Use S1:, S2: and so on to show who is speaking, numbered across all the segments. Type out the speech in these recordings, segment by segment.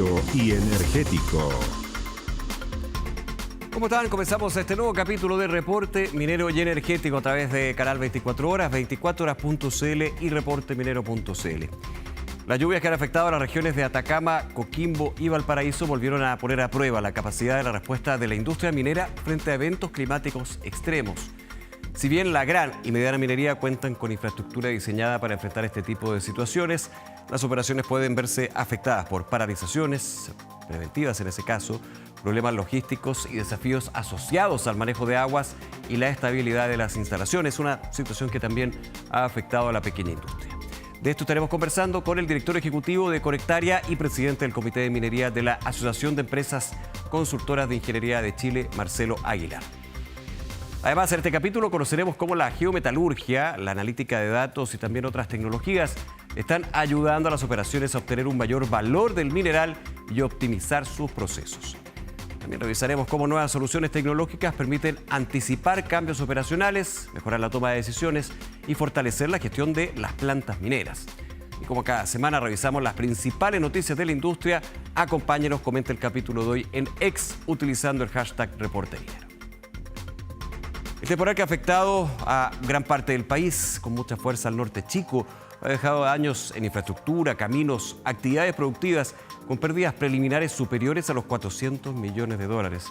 S1: minero y energético.
S2: ¿Cómo están? Comenzamos este nuevo capítulo de Reporte Minero y Energético a través de Canal 24 Horas, 24horas.cl y reporteminero.cl. Las lluvias que han afectado a las regiones de Atacama, Coquimbo y Valparaíso volvieron a poner a prueba la capacidad de la respuesta de la industria minera frente a eventos climáticos extremos. Si bien la gran y mediana minería cuentan con infraestructura diseñada para enfrentar este tipo de situaciones, las operaciones pueden verse afectadas por paralizaciones preventivas en ese caso, problemas logísticos y desafíos asociados al manejo de aguas y la estabilidad de las instalaciones, una situación que también ha afectado a la pequeña industria. De esto estaremos conversando con el director ejecutivo de Conectaria y presidente del Comité de Minería de la Asociación de Empresas Consultoras de Ingeniería de Chile, Marcelo Aguilar. Además, en este capítulo conoceremos cómo la geometalurgia, la analítica de datos y también otras tecnologías están ayudando a las operaciones a obtener un mayor valor del mineral y optimizar sus procesos. También revisaremos cómo nuevas soluciones tecnológicas permiten anticipar cambios operacionales, mejorar la toma de decisiones y fortalecer la gestión de las plantas mineras. Y como cada semana revisamos las principales noticias de la industria, acompáñenos, comente el capítulo de hoy en X utilizando el hashtag ReporteMinero. El temporal que ha afectado a gran parte del país, con mucha fuerza al norte Chico, ha dejado daños en infraestructura, caminos, actividades productivas, con pérdidas preliminares superiores a los 400 millones de dólares.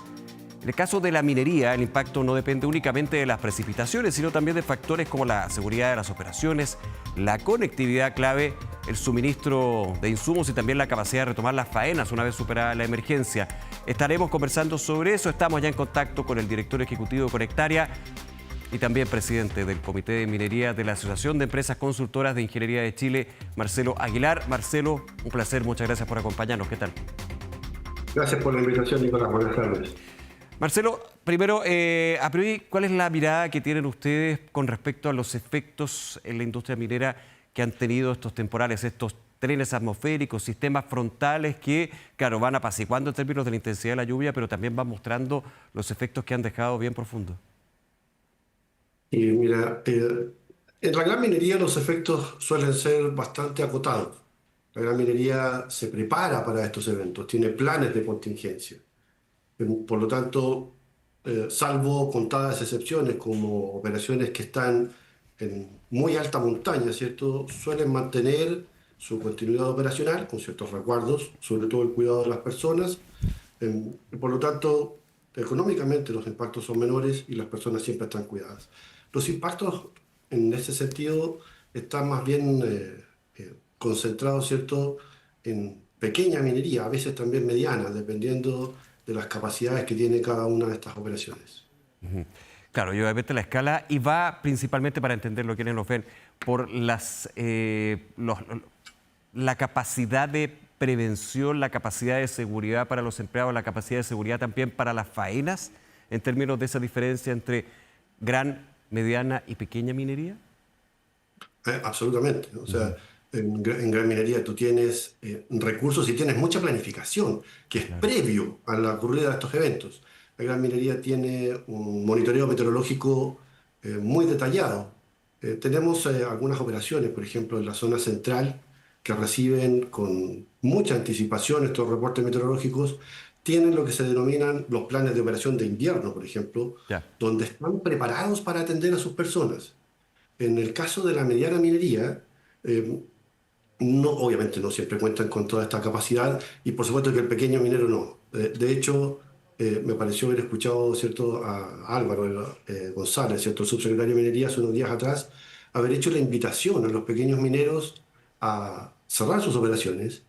S2: En el caso de la minería, el impacto no depende únicamente de las precipitaciones, sino también de factores como la seguridad de las operaciones, la conectividad clave, el suministro de insumos y también la capacidad de retomar las faenas una vez superada la emergencia. Estaremos conversando sobre eso. Estamos ya en contacto con el director ejecutivo de Conectaria y también presidente del Comité de Minería de la Asociación de Empresas Consultoras de Ingeniería de Chile, Marcelo Aguilar. Marcelo, un placer, muchas gracias por acompañarnos. ¿Qué tal?
S3: Gracias por la invitación, Nicolás. Buenas tardes.
S2: Marcelo, primero, a priori, ¿cuál es la mirada que tienen ustedes con respecto a los efectos en la industria minera que han tenido estos temporales, estos trenes atmosféricos, sistemas frontales que, claro, van apaciguando en términos de la intensidad de la lluvia, pero también van mostrando los efectos que han dejado bien profundos?
S3: Y mira, en la gran minería los efectos suelen ser bastante acotados. La gran minería se prepara para estos eventos, tiene planes de contingencia. Por lo tanto, salvo contadas excepciones como operaciones que están en muy alta montaña, ¿cierto? Suelen mantener su continuidad operacional con ciertos resguardos, sobre todo el cuidado de las personas. Por lo tanto, económicamente los impactos son menores y las personas siempre están cuidadas. Los impactos en ese sentido están más bien concentrados, ¿cierto?, en pequeña minería, a veces también mediana, dependiendo de las capacidades que tiene cada una de estas operaciones.
S2: Claro, y obviamente la escala, y va principalmente, para entenderlo quienes nos ven, por la capacidad de prevención, la capacidad de seguridad para los empleados, la capacidad de seguridad también para las faenas, en términos de esa diferencia entre gran, mediana y pequeña minería.
S3: Absolutamente. O sea, en gran minería tú tienes recursos y tienes mucha planificación, que es previo a la ocurrida de estos eventos. La gran minería tiene un monitoreo meteorológico muy detallado. Tenemos algunas operaciones, por ejemplo, en la zona central, que reciben con mucha anticipación estos reportes meteorológicos, tienen lo que se denominan los planes de operación de invierno, por ejemplo, donde están preparados para atender a sus personas. En el caso de la mediana minería, no, obviamente no siempre cuentan con toda esta capacidad y por supuesto que el pequeño minero no. De hecho, me pareció haber escuchado, ¿cierto?, a Álvaro González, ¿cierto?, el subsecretario de Minería, hace unos días atrás, haber hecho la invitación a los pequeños mineros a cerrar sus operaciones,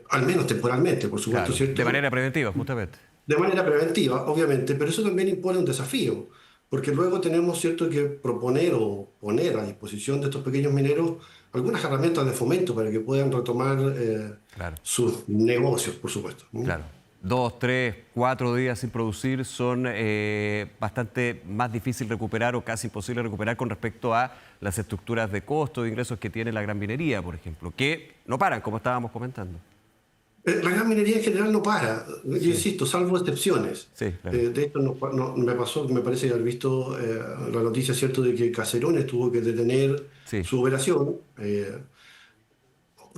S3: al menos temporalmente, por supuesto,
S2: Claro,
S3: ¿cierto?
S2: de manera preventiva, justamente.
S3: De manera preventiva, obviamente, pero eso también impone un desafío, porque luego tenemos, ¿cierto?, que proponer o poner a disposición de estos pequeños mineros algunas herramientas de fomento para que puedan retomar sus negocios, por supuesto.
S2: Claro. 2, 3, 4 días sin producir son bastante más difícil recuperar o casi imposible recuperar con respecto a las estructuras de costo de ingresos que tiene la gran minería, por ejemplo, que no paran, como estábamos comentando.
S3: La gran minería en general no para, yo insisto, salvo excepciones.
S2: Sí, claro.
S3: De hecho, me parece haber visto la noticia, ¿cierto?, de que Caserones tuvo que detener su operación.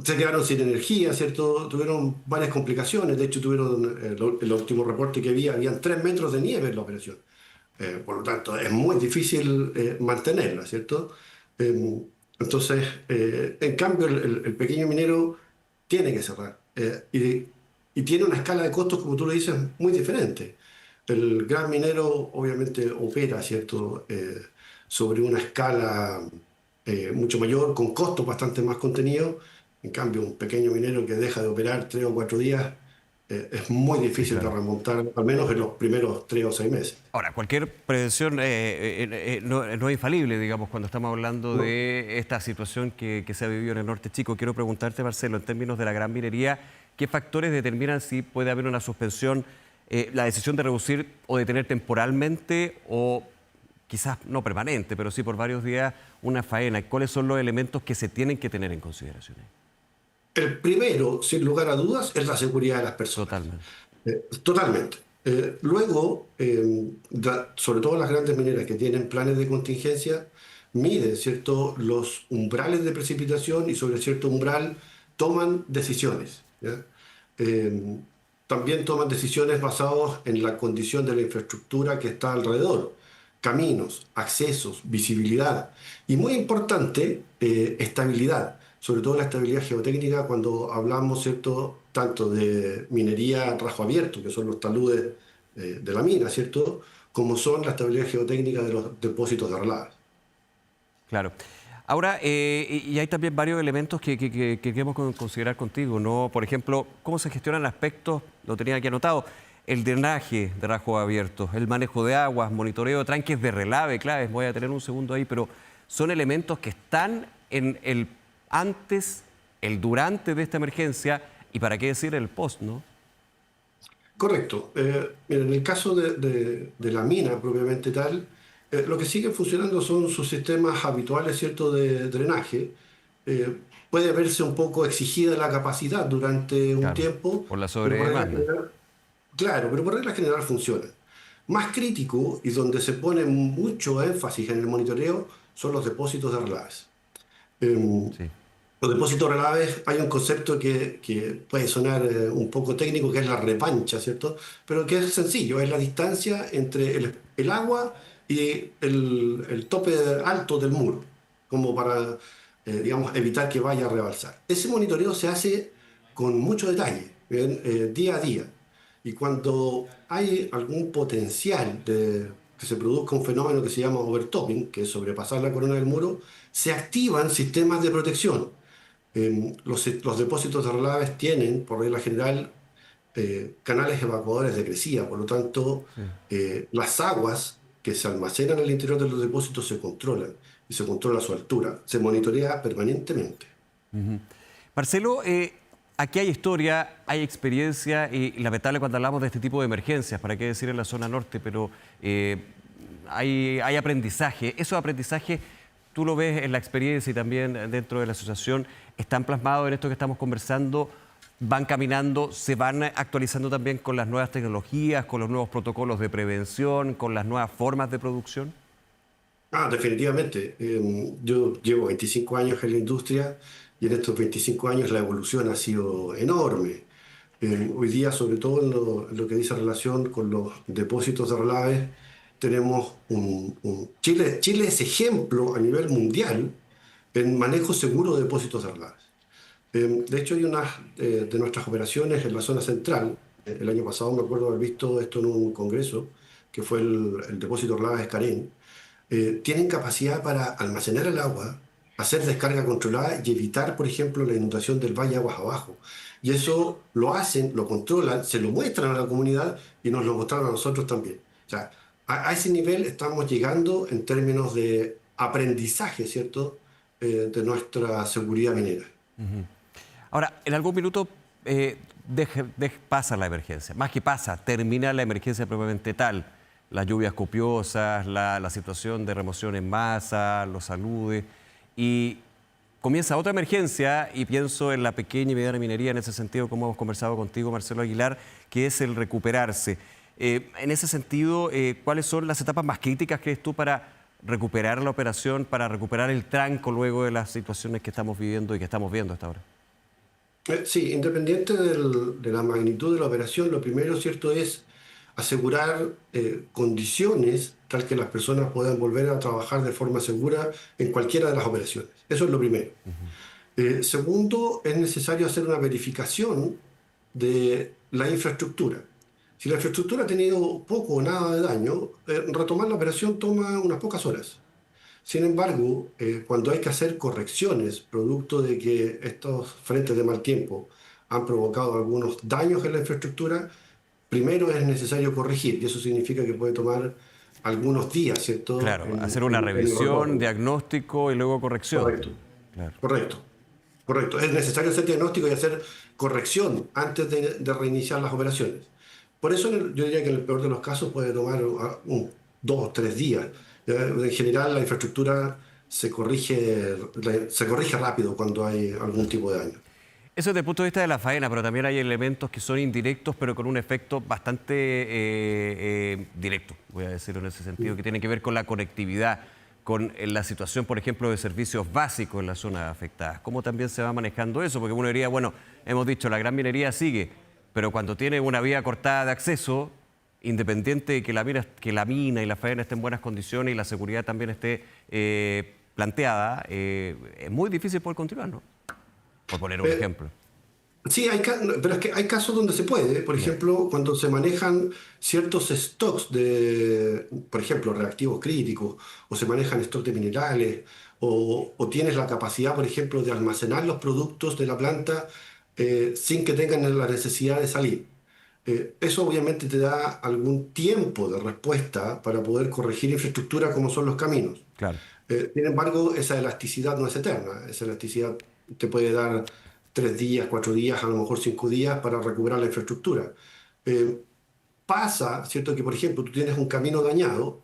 S3: se quedaron sin energía, ¿cierto? Tuvieron varias complicaciones. De hecho, tuvieron el último reporte que vi, habían 3 metros de nieve en la operación. Por lo tanto, es muy difícil mantenerla, ¿cierto? Entonces, en cambio, el pequeño minero tiene que cerrar. Y tiene una escala de costos, como tú lo dices, muy diferente. El gran minero obviamente opera, ¿cierto? Sobre una escala mucho mayor, con costos bastante más contenidos. En cambio, un pequeño minero que deja de operar 3 o 4 días es muy
S2: Sí,
S3: difícil de
S2: claro.
S3: remontar, al menos en los primeros 3 o 6 meses.
S2: Ahora, cualquier prevención no es infalible, digamos, cuando estamos hablando
S3: No.
S2: de esta situación que se ha vivido en el norte chico. Quiero preguntarte, Marcelo, en términos de la gran minería, ¿qué factores determinan si puede haber una suspensión, la decisión de reducir o detener temporalmente o quizás no permanente, pero sí por varios días una faena? ¿Cuáles son los elementos que se tienen que tener en consideración ahí?
S3: El primero, sin lugar a dudas, es la seguridad de las personas.
S2: Totalmente.
S3: Totalmente. Luego, sobre todo las grandes mineras que tienen planes de contingencia, miden, ¿cierto?, los umbrales de precipitación y sobre cierto umbral toman decisiones, ¿ya? Eh, También toman decisiones basadas en la condición de la infraestructura que está alrededor, caminos, accesos, visibilidad y muy importante, estabilidad, sobre todo la estabilidad geotécnica cuando hablamos, ¿cierto?, tanto de minería a rajo abierto, que son los taludes de la mina, ¿cierto?, como son la estabilidad geotécnica de los depósitos de relaves.
S2: Claro. Ahora, y hay también varios elementos que queremos considerar contigo, ¿no? Por ejemplo, cómo se gestionan aspectos, lo tenía aquí anotado, el drenaje de rajos abiertos, el manejo de aguas, monitoreo de tranques de relave, claves, voy a tener un segundo ahí, pero son elementos que están en el antes, el durante de esta emergencia y para qué decir el post, ¿no?
S3: Correcto. Mira, en el caso de la mina propiamente tal, lo que sigue funcionando son sus sistemas habituales, ¿cierto?, de drenaje. Eh, Puede verse un poco exigida la capacidad durante un
S2: Claro,
S3: tiempo,
S2: por la
S3: pero por regla
S2: sobredemanda.
S3: general, claro, pero por regla general funciona. Más crítico y donde se pone mucho énfasis en el monitoreo son los depósitos de relaves. Em,
S2: Sí.
S3: los depósitos relaves, hay un concepto que puede sonar un poco técnico, que es la repancha, ¿cierto? Pero que es sencillo, es la distancia entre el agua y el tope alto del muro, como para, digamos, evitar que vaya a rebalsar. Ese monitoreo se hace con mucho detalle, ¿bien? Día a día. Y cuando hay algún potencial de que se produzca un fenómeno que se llama overtopping, que es sobrepasar la corona del muro, se activan sistemas de protección. Los depósitos de relaves tienen, por regla general, canales evacuadores de crecida, por lo tanto,
S2: Sí.
S3: las aguas que se almacenan en el interior de los depósitos se controlan y se controla su altura, se monitorea permanentemente.
S2: Marcelo, aquí hay historia, hay experiencia y lamentable cuando hablamos de este tipo de emergencias, para qué decir en la zona norte, pero hay aprendizaje. Esos aprendizajes tú lo ves en la experiencia y también dentro de la asociación, están plasmados en esto que estamos conversando, van caminando, se van actualizando también con las nuevas tecnologías, con los nuevos protocolos de prevención, con las nuevas formas de producción.
S3: Definitivamente. Yo llevo 25 años en la industria y en estos 25 años la evolución ha sido enorme. Hoy día, sobre todo en lo que dice relación con los depósitos de relaves, tenemos Chile es ejemplo a nivel mundial en manejo seguro de depósitos de relaves. De hecho, hay unas de nuestras operaciones en la zona central. El año pasado me acuerdo haber visto esto en un congreso, que fue el depósito de relaves Carén. Tienen capacidad para almacenar el agua, hacer descarga controlada y evitar, por ejemplo, la inundación del valle aguas abajo. Y eso lo hacen, lo controlan, se lo muestran a la comunidad y nos lo mostraron a nosotros también. O sea, a ese nivel estamos llegando en términos de aprendizaje, ¿cierto?, de nuestra seguridad minera.
S2: Ahora, en algún minuto pasa la emergencia, más que pasa, termina la emergencia propiamente tal. Las lluvias copiosas, la situación de remoción en masa, los aludes, y comienza otra emergencia, y pienso en la pequeña y mediana minería en ese sentido, como hemos conversado contigo, Marcelo Aguilar, que es el recuperarse. En ese sentido, ¿cuáles son las etapas más críticas, crees tú, para recuperar la operación, para recuperar el tranco luego de las situaciones que estamos viviendo y que estamos viendo hasta ahora?
S3: Sí, independiente de la magnitud de la operación, lo primero, ¿cierto?, es asegurar condiciones tal que las personas puedan volver a trabajar de forma segura en cualquiera de las operaciones. Eso es lo primero. Segundo, es necesario hacer una verificación de la infraestructura. Si la infraestructura ha tenido poco o nada de daño, retomar la operación toma unas pocas horas. Sin embargo, cuando hay que hacer correcciones, producto de que estos frentes de mal tiempo han provocado algunos daños en la infraestructura, primero es necesario corregir, y eso significa que puede tomar algunos días, ¿cierto?
S2: Claro, hacer una
S3: En el
S2: revisión,
S3: retorno.
S2: diagnóstico y luego corrección.
S3: Correcto,
S2: Claro.
S3: correcto, correcto. Es necesario hacer diagnóstico y hacer corrección antes de reiniciar las operaciones. Por eso yo diría que en el peor de los casos puede tomar 2 o 3 días. En general, la infraestructura se corrige rápido cuando hay algún tipo de daño.
S2: Eso desde el punto de vista de la faena, pero también hay elementos que son indirectos, pero con un efecto bastante directo, voy a decirlo en ese sentido, que tiene que ver con la conectividad, con la situación, por ejemplo, de servicios básicos en las zonas afectadas. ¿Cómo también se va manejando eso? Porque uno diría, bueno, hemos dicho, la gran minería sigue, pero cuando tiene una vía cortada de acceso, independiente de que la mina y la faena estén en buenas condiciones y la seguridad también esté planteada, es muy difícil poder continuar, ¿no? Por poner un ejemplo.
S3: Sí, pero es que hay casos donde se puede. Por ejemplo, cuando se manejan ciertos stocks de, por ejemplo, reactivos críticos, o se manejan stocks de minerales, o tienes la capacidad, por ejemplo, de almacenar los productos de la planta sin que tengan la necesidad de salir. Eso obviamente te da algún tiempo de respuesta para poder corregir infraestructura como son los caminos.
S2: Claro.
S3: Sin embargo, esa elasticidad no es eterna. Esa elasticidad te puede dar 3 días, 4 días, a lo mejor 5 días para recuperar la infraestructura. Pasa, ¿cierto?, que por ejemplo tú tienes un camino dañado,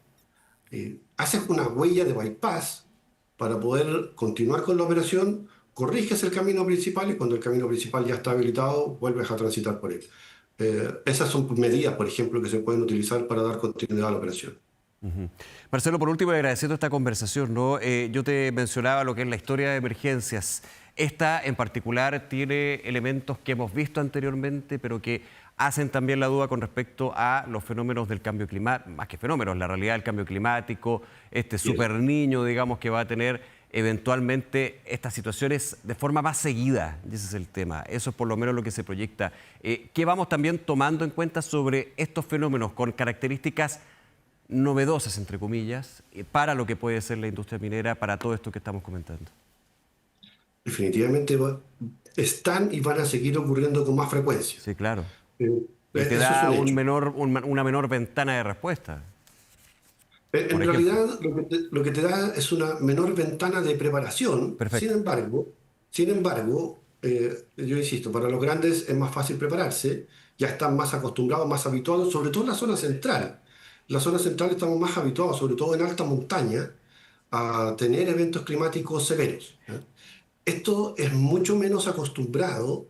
S3: haces una huella de bypass para poder continuar con la operación, corriges el camino principal y cuando el camino principal ya está habilitado, vuelves a transitar por él. Esas son medidas, por ejemplo, que se pueden utilizar para dar continuidad a la operación.
S2: Marcelo, por último, agradeciendo esta conversación, ¿no? Yo te mencionaba lo que es la historia de emergencias. Esta en particular tiene elementos que hemos visto anteriormente, pero que hacen también la duda con respecto a los fenómenos del cambio climático, más que fenómenos, la realidad del cambio climático, este super niño, digamos, que va a tener eventualmente estas situaciones de forma más seguida, y ese es el tema. Eso es por lo menos lo que se proyecta. ¿Qué vamos también tomando en cuenta sobre estos fenómenos con características novedosas, entre comillas, para lo que puede ser la industria minera, para todo esto que estamos comentando?
S3: Definitivamente están y van a seguir ocurriendo con más frecuencia.
S2: Sí, claro.
S3: Eh,
S2: Y te
S3: Eso es
S2: da
S3: un hecho.
S2: una menor ventana de respuesta,
S3: En
S2: por ejemplo.
S3: realidad, lo que te da es una menor ventana de preparación.
S2: Perfecto.
S3: Sin embargo, yo insisto, para los grandes es más fácil prepararse, ya están más acostumbrados, más habituados, sobre todo en la zona central. En la zona central estamos más habituados, sobre todo en alta montaña, a tener eventos climáticos severos. Esto es mucho menos acostumbrado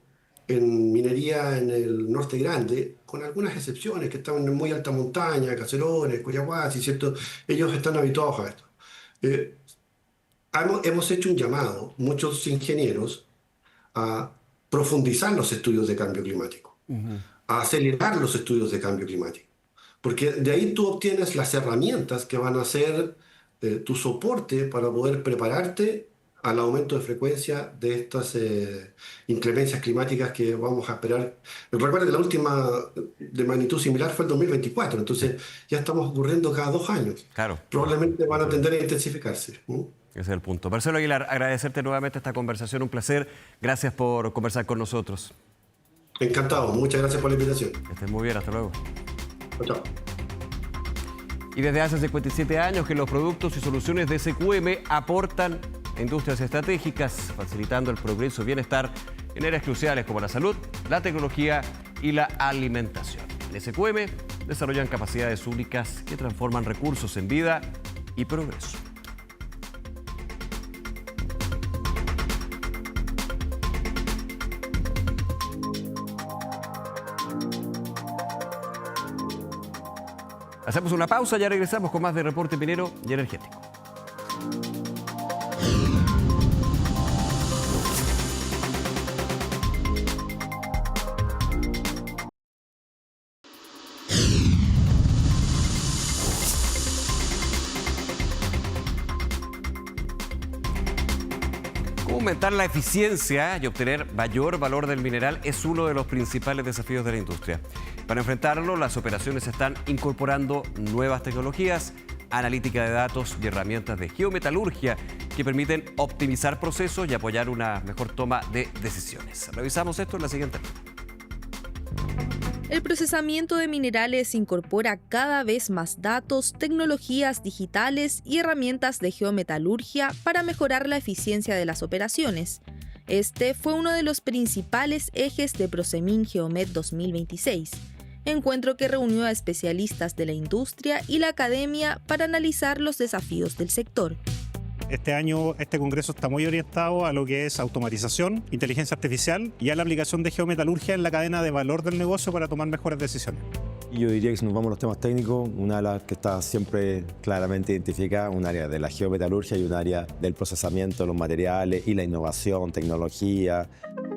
S3: en minería en el norte grande, con algunas excepciones que están en muy alta montaña, Caserones, Coyahuasi, ¿cierto? Ellos están habituados a esto. Eh, hemos hecho un llamado, muchos ingenieros, a profundizar los estudios de cambio climático, a acelerar los estudios de cambio climático, porque de ahí tú obtienes las herramientas que van a ser tu soporte para poder prepararte al aumento de frecuencia de estas inclemencias climáticas que vamos a esperar. Recuerda que la última de magnitud similar fue el 2024, entonces ya estamos ocurriendo cada 2 años.
S2: Claro.
S3: Probablemente van a tender a intensificarse.
S2: Ese es el punto. Marcelo Aguilar, agradecerte nuevamente esta conversación, un placer. Gracias por conversar con nosotros.
S3: Encantado, muchas gracias por la invitación.
S2: Que estés muy bien, hasta luego.
S3: Chao.
S2: Y desde hace 57 años que los productos y soluciones de SQM aportan a industrias estratégicas, facilitando el progreso y bienestar en áreas cruciales como la salud, la tecnología y la alimentación. En SQM desarrollan capacidades únicas que transforman recursos en vida y progreso. Hacemos una pausa, ya regresamos con más de Reporte Minero y Energético. Aumentar la eficiencia y obtener mayor valor del mineral es uno de los principales desafíos de la industria. Para enfrentarlo, las operaciones están incorporando nuevas tecnologías, analítica de datos y herramientas de geometalurgia que permiten optimizar procesos y apoyar una mejor toma de decisiones. Revisamos esto en la siguiente nota.
S4: El procesamiento de minerales incorpora cada vez más datos, tecnologías digitales y herramientas de geometalurgia para mejorar la eficiencia de las operaciones. Este fue uno de los principales ejes de Procemin Geomet 2026, encuentro que reunió a especialistas de la industria y la academia para analizar los desafíos del sector.
S5: Este año este congreso está muy orientado a lo que es automatización, inteligencia artificial y a la aplicación de geometalurgia en la cadena de valor del negocio para tomar mejores decisiones.
S6: Yo diría que si nos vamos a los temas técnicos, una de las que está siempre claramente identificada, un área de la geometalurgia y un área del procesamiento de los materiales y la innovación, tecnología.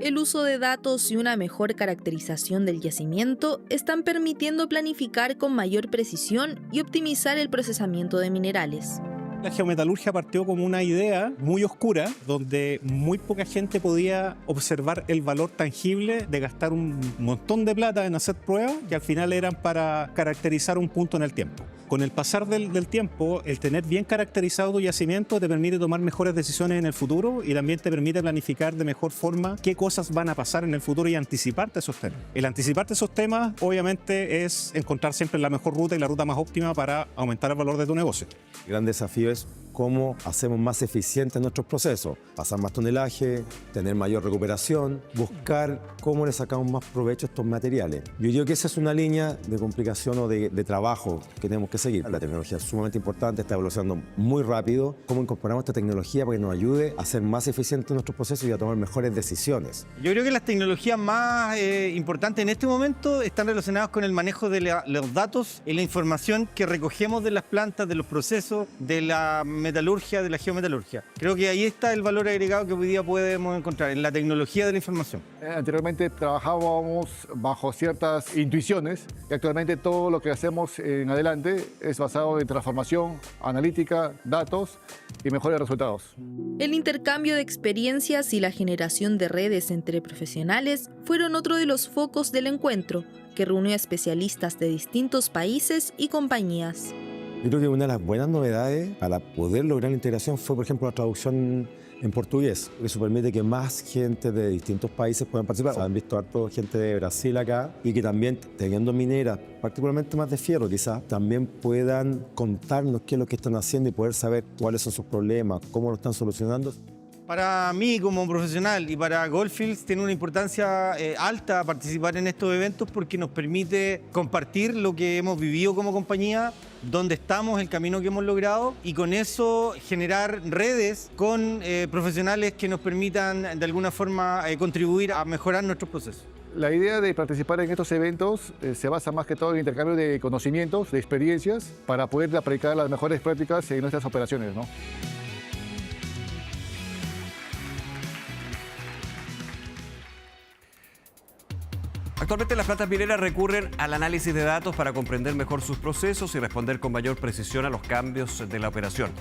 S4: El uso de datos y una mejor caracterización del yacimiento están permitiendo planificar con mayor precisión y optimizar el procesamiento de minerales.
S5: La geometalurgia partió como una idea muy oscura, donde muy poca gente podía observar el valor tangible de gastar un montón de plata en hacer pruebas que al final eran para caracterizar un punto en el tiempo. Con el pasar del tiempo, el tener bien caracterizado tu yacimiento te permite tomar mejores decisiones en el futuro y también te permite planificar de mejor forma qué cosas van a pasar en el futuro y anticiparte esos temas. El anticiparte esos temas, obviamente, es encontrar siempre la mejor ruta y la ruta más óptima para aumentar el valor de tu negocio.
S6: El gran desafío es cómo hacemos más eficientes nuestros procesos, pasar más tonelaje, tener mayor recuperación, buscar cómo le sacamos más provecho a estos materiales. Yo digo que esa es una línea de complicación o de trabajo que tenemos que seguir. La tecnología es sumamente importante, está evolucionando muy rápido. ¿Cómo incorporamos esta tecnología para que nos ayude a ser más eficientes nuestros procesos y a tomar mejores decisiones?
S7: Yo creo que las tecnologías más importantes en este momento están relacionadas con el manejo de los datos y la información que recogemos de las plantas, de los procesos, de la metalurgia, de la geometalurgia. Creo que ahí está el valor agregado que hoy día podemos encontrar, en la tecnología de la información.
S8: Anteriormente trabajábamos bajo ciertas intuiciones y actualmente todo lo que hacemos en adelante es basado en transformación, analítica, datos y mejores resultados.
S4: El intercambio de experiencias y la generación de redes entre profesionales fueron otro de los focos del encuentro, que reunió a especialistas de distintos países y compañías.
S6: Yo creo que una de las buenas novedades para poder lograr la integración fue, por ejemplo, la traducción en portugués. Eso permite que más gente de distintos países puedan participar. Se han visto harto gente de Brasil acá y que también, teniendo mineras, particularmente más de fierro quizás, también puedan contarnos qué es lo que están haciendo y poder saber cuáles son sus problemas, cómo lo están solucionando.
S7: Para mí como profesional y para Goldfields tiene una importancia alta participar en estos eventos porque nos permite compartir lo que hemos vivido como compañía, dónde estamos, el camino que hemos logrado y con eso generar redes con profesionales que nos permitan de alguna forma contribuir a mejorar nuestros procesos.
S8: La idea de participar en estos eventos se basa más que todo en intercambio de conocimientos, de experiencias, para poder aplicar las mejores prácticas en nuestras operaciones, ¿no?
S2: Actualmente las plantas mineras recurren al análisis de datos para comprender mejor sus procesos y responder con mayor precisión a los cambios de la operación.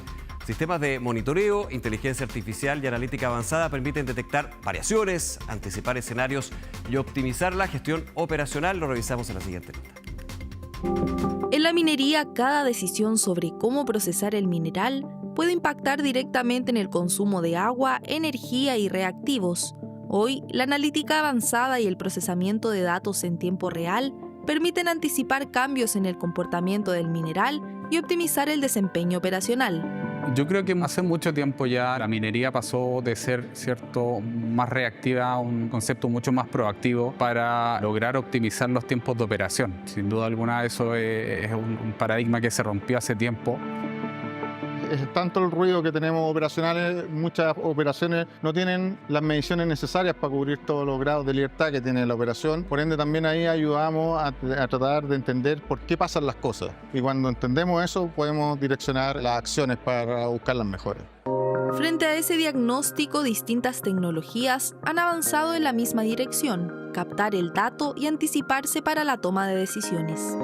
S2: Sistemas de monitoreo, inteligencia artificial y analítica avanzada permiten detectar variaciones, anticipar escenarios y optimizar la gestión operacional. Lo revisamos en la siguiente nota.
S4: En la minería, cada decisión sobre cómo procesar el mineral puede impactar directamente en el consumo de agua, energía y reactivos. Hoy, la analítica avanzada y el procesamiento de datos en tiempo real permiten anticipar cambios en el comportamiento del mineral y optimizar el desempeño operacional.
S9: Yo creo que hace mucho tiempo ya la minería pasó de ser más reactiva a un concepto mucho más proactivo para lograr optimizar los tiempos de operación. Sin duda alguna eso es un paradigma que se rompió hace tiempo.
S10: Es tanto el ruido que tenemos operacionales, muchas operaciones no tienen las mediciones necesarias para cubrir todos los grados de libertad que tiene la operación. Por ende, también ahí ayudamos a tratar de entender por qué pasan las cosas. Y cuando entendemos eso, podemos direccionar las acciones para buscar las mejores.
S4: Frente a ese diagnóstico, distintas tecnologías han avanzado en la misma dirección: captar el dato y anticiparse para la toma de decisiones.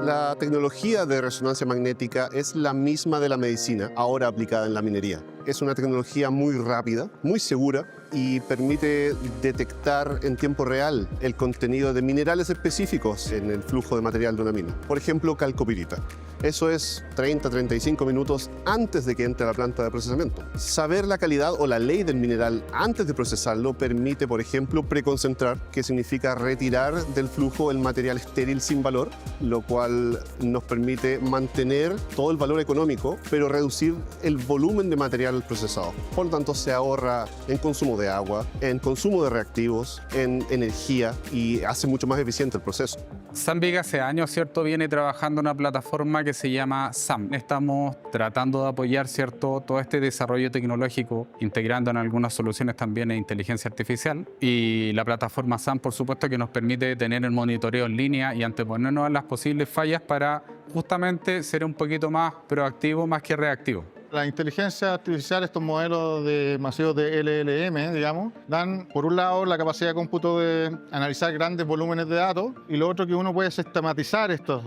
S11: La tecnología de resonancia magnética es la misma de la medicina, ahora aplicada en la minería. Es una tecnología muy rápida, muy segura y permite detectar en tiempo real el contenido de minerales específicos en el flujo de material de una mina. Por ejemplo, calcopirita. Eso es 30-35 minutos antes de que entre a la planta de procesamiento. Saber la calidad o la ley del mineral antes de procesarlo permite, por ejemplo, preconcentrar, que significa retirar del flujo el material estéril sin valor, lo cual nos permite mantener todo el valor económico, pero reducir el volumen de material procesado. Por lo tanto, se ahorra en consumo de agua, en consumo de reactivos, en energía y hace mucho más eficiente el proceso.
S9: Sandvik hace años, ¿cierto?, viene trabajando en una plataforma que se llama SAM. Estamos tratando de apoyar, ¿cierto?, todo este desarrollo tecnológico, integrando en algunas soluciones también en inteligencia artificial. Y la plataforma SAM, por supuesto, que nos permite tener el monitoreo en línea y anteponernos a las posibles fallas para justamente ser un poquito más proactivo más que reactivo.
S10: La inteligencia artificial, estos modelos masivos de LLM, digamos, dan, por un lado, la capacidad de cómputo de analizar grandes volúmenes de datos y lo otro que uno puede sistematizar estos,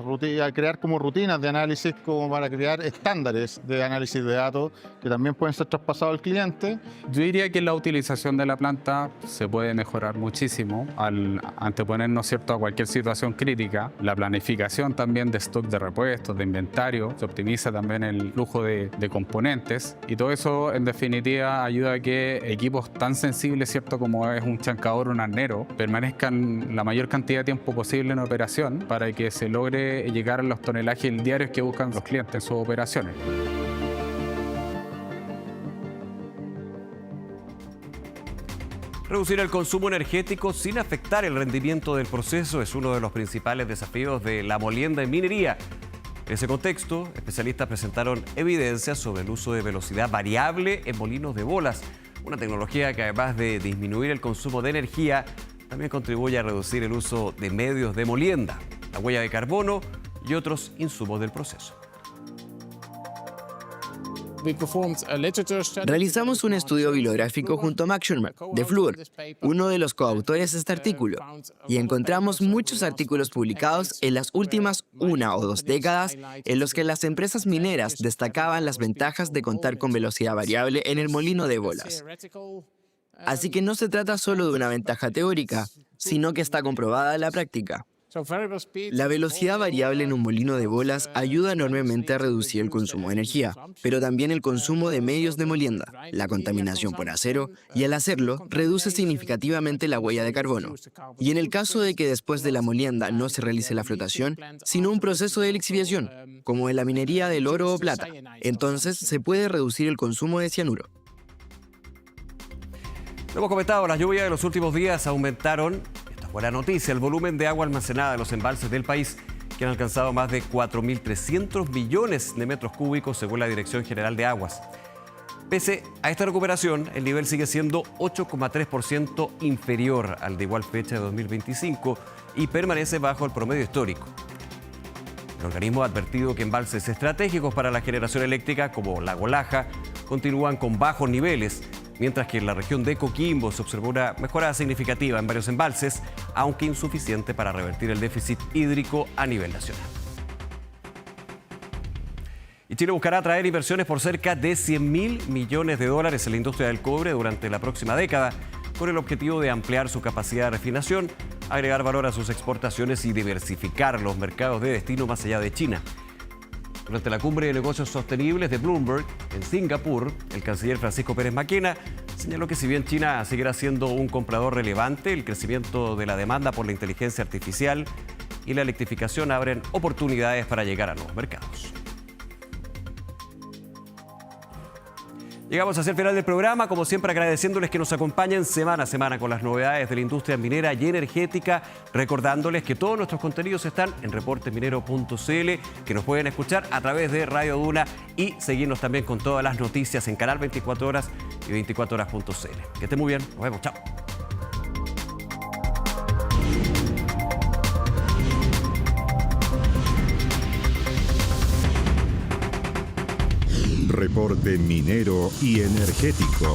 S10: crear como rutinas de análisis como para crear estándares de análisis de datos que también pueden ser traspasados al cliente.
S9: Yo diría que la utilización de la planta se puede mejorar muchísimo al anteponernos, ¿cierto?, a cualquier situación crítica. La planificación también de stock de repuestos, de inventario, se optimiza también el flujo de componentes y todo eso en definitiva ayuda a que equipos tan sensibles, ¿cierto?, como es un chancador o un arnero, permanezcan la mayor cantidad de tiempo posible en operación para que se logre llegar a los tonelajes diarios que buscan los clientes en sus operaciones.
S2: Reducir el consumo energético sin afectar el rendimiento del proceso es uno de los principales desafíos de la molienda en minería. En ese contexto, especialistas presentaron evidencias sobre el uso de velocidad variable en molinos de bolas, una tecnología que además de disminuir el consumo de energía, también contribuye a reducir el uso de medios de molienda, la huella de carbono y otros insumos del proceso.
S12: Realizamos un estudio bibliográfico junto a Max Schulman, de Fluor, uno de los coautores de este artículo, y encontramos muchos artículos publicados en las últimas 1 o 2 décadas en los que las empresas mineras destacaban las ventajas de contar con velocidad variable en el molino de bolas. Así que no se trata solo de una ventaja teórica, sino que está comprobada en la práctica. La velocidad variable en un molino de bolas ayuda enormemente a reducir el consumo de energía, pero también el consumo de medios de molienda, la contaminación por acero, y al hacerlo, reduce significativamente la huella de carbono. Y en el caso de que después de la molienda no se realice la flotación, sino un proceso de lixiviación, como en la minería del oro o plata, entonces se puede reducir el consumo de cianuro.
S2: Lo hemos comentado, las lluvias de los últimos días aumentaron. Buena noticia, el volumen de agua almacenada en los embalses del país, que han alcanzado más de 4.300 millones de metros cúbicos según la Dirección General de Aguas. Pese a esta recuperación, el nivel sigue siendo 8,3% inferior al de igual fecha de 2025 y permanece bajo el promedio histórico. El organismo ha advertido que embalses estratégicos para la generación eléctrica, como Lago Laja, continúan con bajos niveles, mientras que en la región de Coquimbo se observó una mejora significativa en varios embalses, aunque insuficiente para revertir el déficit hídrico a nivel nacional. Y Chile buscará atraer inversiones por cerca de $100.000 millones en la industria del cobre durante la próxima década, con el objetivo de ampliar su capacidad de refinación, agregar valor a sus exportaciones y diversificar los mercados de destino más allá de China. Durante la cumbre de negocios sostenibles de Bloomberg en Singapur, el canciller Francisco Pérez Maquena señaló que si bien China seguirá siendo un comprador relevante, el crecimiento de la demanda por la inteligencia artificial y la electrificación abren oportunidades para llegar a nuevos mercados. Llegamos hacia el final del programa, como siempre agradeciéndoles que nos acompañen semana a semana con las novedades de la industria minera y energética, recordándoles que todos nuestros contenidos están en reporteminero.cl, que nos pueden escuchar a través de Radio Duna y seguirnos también con todas las noticias en Canal 24 Horas y 24horas.cl. Que estén muy bien, nos vemos, chao.
S1: Reporte minero y energético.